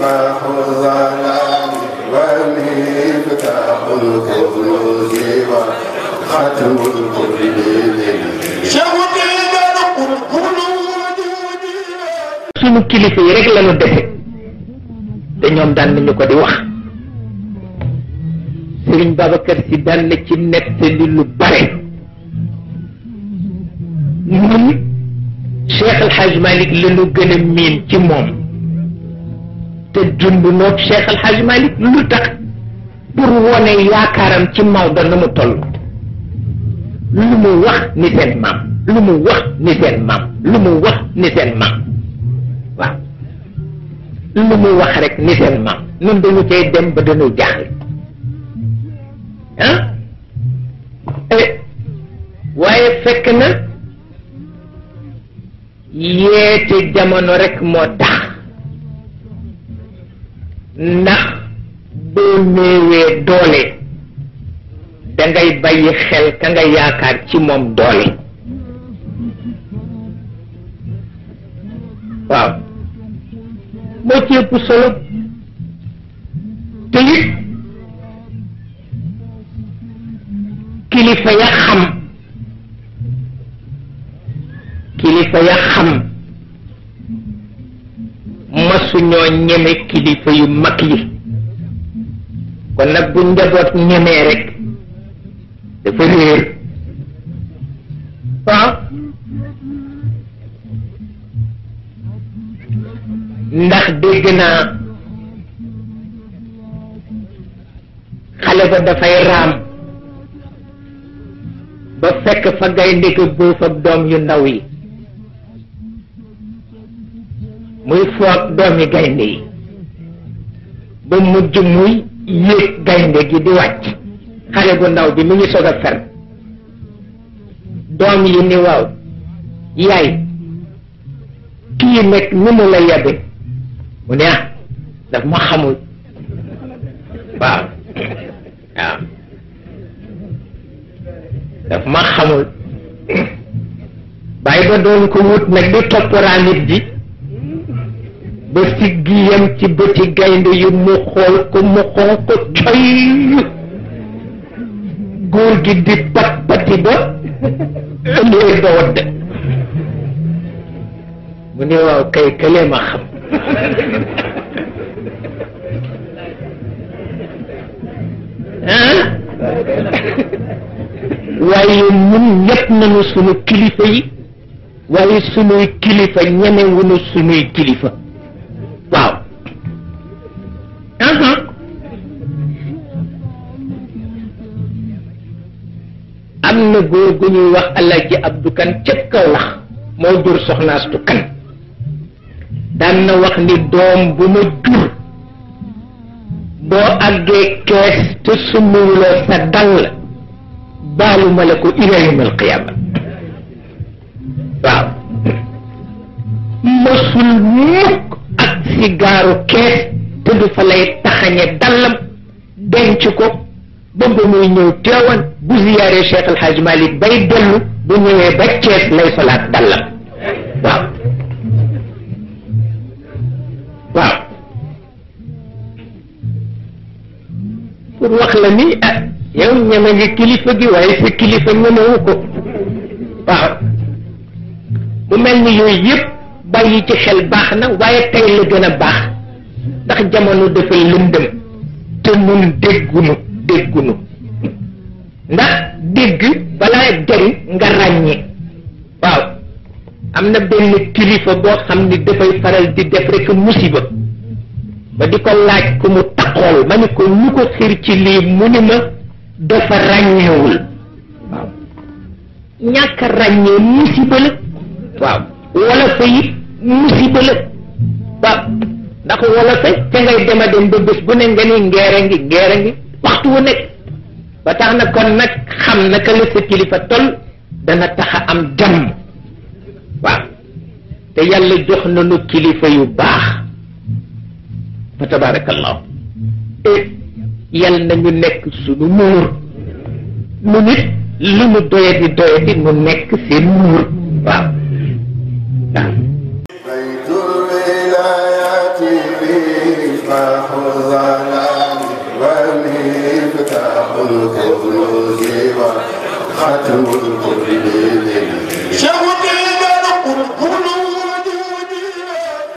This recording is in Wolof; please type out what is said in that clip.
مصباح الظلام ومفتاح الكنوز وختم الكل sunu kilifa yi rek lañu defe te ñoom daan nañu ko di wax Serigne Babacar Sy daan na ci nettali lu bare ñun Cheikh El Hadj Malick la ñu gën a miin ci moom te dund noog Cheikh El Hadj Malick lu tax pour wone yaakaaram ci Maodo na mu toll lu mu wax ni seen maam lu mu wax ni seen maam lu mu wax ni seen maam waaw lu mu wax rek ni seen maam ñun dañu cay dem ba dañu jaaxle ah waaye fekk na yeete jamono rek moo tax ndax boo néewee doole dangay bàyyi xel ka nga yaakaar ci moom doole waaw moo ci ëpp solo te it kilifa ya xam masuñoo ñeme kilifa yu mag yi kon nag bu njaboot ñemee rek dafa réer waaw ndax dégg naa xale ba dafay raam ba fekk fa gaynde ko boof ak doom yu ndaw yi muy foog doomi gaynde yi ba mujj muy yéeg gaynde gi di wàcc xale bu ndaw bi mu ngi soog a fer doom yi ni waaw yaay kii nekk ni mu la yabe mu ne daf ma xamul waaw daf ma xamul bàyyi ba doon ko wut nag di topparaa nit ji ba siggi yam ci bëti gaynde yu mu xool ko mu xonq ko coy góor gi di pati ba ëllëgee ba wadd mu ne waaw kay këlee ma xam waaye ñun ñëpp nañu sunu kilifa yi waaye sunuy kilifa ñemewuñu sunuy kilifa waaw am na góor gu ñuy wax Alaaji Abdu Kan ca Kawlax moo jur soxnaastu kan daan na wax ni doom bu ma jur boo àggee kees te sumuwuloo sa dal baaluma la ko ila yawmal qiyaama waaw mosul mukk ak sigaaru kees te du fa lay taxañe dallam denc ko ba ba muy ñëw teewan bu ziyaare Cheikh El Hadj Malick bay dellu bu ñëwee ba Cees lay solaat dallam waaw waaw pour wax la ni yow ñeme nga kilifa gi waaye sa kilifa ñemewu ko waaw mu mel ni yooyu yëpp bàyyi ci xel baax na waaye tey la gën a baax ndax jamono dafa lëndëm te nun déggunu ndax dégg balaa jariñ nga ràññee waaw am na benn kilifa boo xam ni dafay faral di def rek musiba ba di ko laaj ku mu taxool ma ni ko lu ko xir ci lii mu ni ma dafa ràññeewul waaw ñàkk ràññee musiba la waaw wala fa it musiba la waaw ndax wala fa te ngay dema dem ba bés bu ne nga ni ngeere ngi waxtu wu nekk ba tax na kon nag xam naka la sa kilifa tol dana tax a am jàmm waaw te yàlla jox nañu kilifa yu baax fa tabarakallahu yal nañu nekk suñu muur nu nit lu mu doyadi nu nekk seen muur waaw waaw مصباح الظلام ومفتاح الكنوز وختم الكل